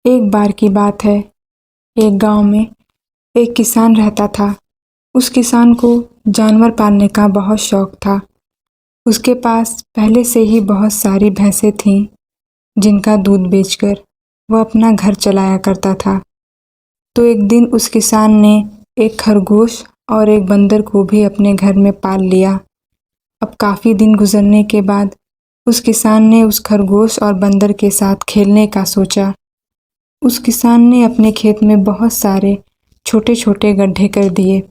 एक बार की बात है, एक गांव में एक किसान रहता था। उस किसान को जानवर पालने का बहुत शौक था। उसके पास पहले से ही बहुत सारी भैंसें थीं, जिनका दूध बेचकर वह अपना घर चलाया करता था। तो एक दिन उस किसान ने एक खरगोश और एक बंदर को भी अपने घर में पाल लिया। अब काफ़ी दिन गुजरने के बाद उस किसान ने उस खरगोश और बंदर के साथ खेलने का सोचा। उस किसान ने अपने खेत में बहुत सारे छोटे छोटे गड्ढे कर दिए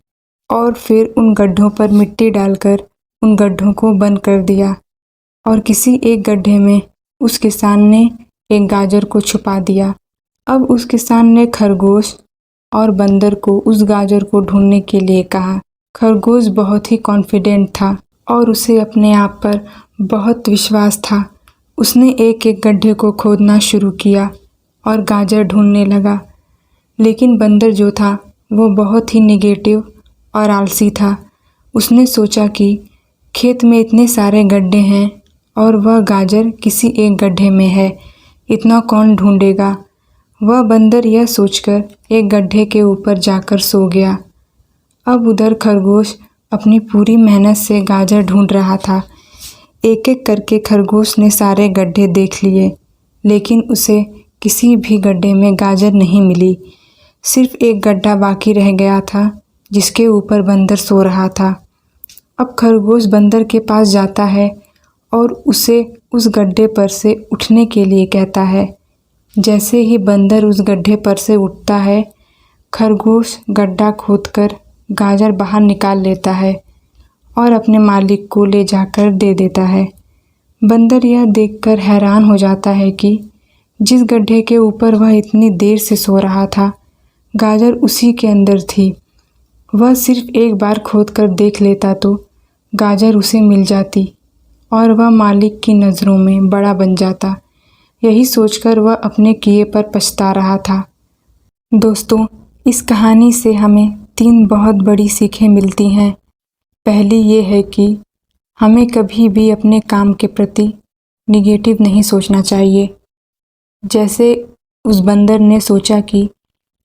और फिर उन गड्ढों पर मिट्टी डालकर उन गड्ढों को बंद कर दिया और किसी एक गड्ढे में उस किसान ने एक गाजर को छुपा दिया। अब उस किसान ने खरगोश और बंदर को उस गाजर को ढूंढने के लिए कहा। खरगोश बहुत ही कॉन्फिडेंट था और उसे अपने आप पर बहुत विश्वास था। उसने एक एक गड्ढे को खोदना शुरू किया और गाजर ढूंढने लगा। लेकिन बंदर जो था वो बहुत ही नेगेटिव और आलसी था। उसने सोचा कि खेत में इतने सारे गड्ढे हैं और वह गाजर किसी एक गड्ढे में है, इतना कौन ढूंढेगा। वह बंदर यह सोचकर एक गड्ढे के ऊपर जाकर सो गया। अब उधर खरगोश अपनी पूरी मेहनत से गाजर ढूंढ रहा था। एक एक करके खरगोश ने सारे गड्ढे देख लिए, लेकिन उसे किसी भी गड्ढे में गाजर नहीं मिली। सिर्फ एक गड्ढा बाकी रह गया था, जिसके ऊपर बंदर सो रहा था। अब खरगोश बंदर के पास जाता है और उसे उस गड्ढे पर से उठने के लिए कहता है। जैसे ही बंदर उस गड्ढे पर से उठता है, खरगोश गड्ढा खोदकर गाजर बाहर निकाल लेता है और अपने मालिक को ले जाकर दे देता है। बंदर यह देखकर हैरान हो जाता है कि जिस गड्ढे के ऊपर वह इतनी देर से सो रहा था, गाजर उसी के अंदर थी। वह सिर्फ एक बार खोदकर देख लेता तो गाजर उसे मिल जाती और वह मालिक की नज़रों में बड़ा बन जाता। यही सोचकर वह अपने किए पर पछता रहा था। दोस्तों, इस कहानी से हमें 3 बहुत बड़ी सीखें मिलती हैं। पहली ये है कि हमें कभी भी अपने काम के प्रति निगेटिव नहीं सोचना चाहिए। जैसे उस बंदर ने सोचा कि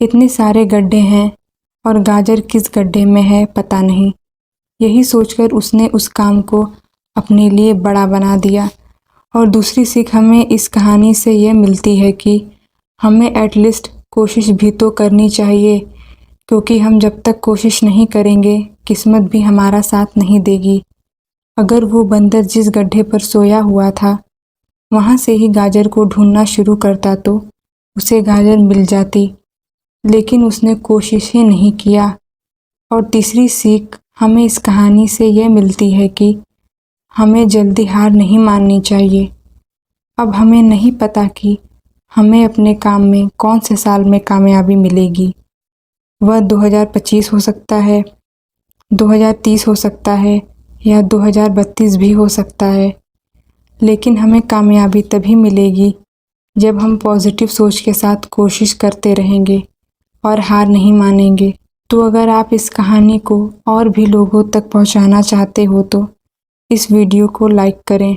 इतने सारे गड्ढे हैं और गाजर किस गड्ढे में है पता नहीं। यही सोचकर उसने उस काम को अपने लिए बड़ा बना दिया। और दूसरी सीख हमें इस कहानी से ये मिलती है कि हमें एटलीस्ट कोशिश भी तो करनी चाहिए, क्योंकि हम जब तक कोशिश नहीं करेंगे किस्मत भी हमारा साथ नहीं देगी। अगर वो बंदर जिस गड्ढे पर सोया हुआ था वहाँ से ही गाजर को ढूंढना शुरू करता तो उसे गाजर मिल जाती, लेकिन उसने कोशिश ही नहीं किया। और तीसरी सीख हमें इस कहानी से यह मिलती है कि हमें जल्दी हार नहीं माननी चाहिए। अब हमें नहीं पता कि हमें अपने काम में कौन से साल में कामयाबी मिलेगी। वह 2025 हो सकता है, 2030 हो सकता है या 2032 भी हो सकता है। लेकिन हमें कामयाबी तभी मिलेगी जब हम पॉजिटिव सोच के साथ कोशिश करते रहेंगे और हार नहीं मानेंगे। तो अगर आप इस कहानी को और भी लोगों तक पहुंचाना चाहते हो तो इस वीडियो को लाइक करें,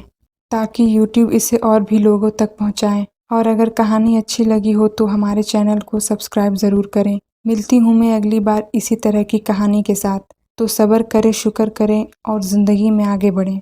ताकि YouTube इसे और भी लोगों तक पहुंचाए। और अगर कहानी अच्छी लगी हो तो हमारे चैनल को सब्सक्राइब ज़रूर करें। मिलती हूँ मैं अगली बार इसी तरह की कहानी के साथ। तो सब्र करें, शुक्र करें और ज़िंदगी में आगे बढ़ें।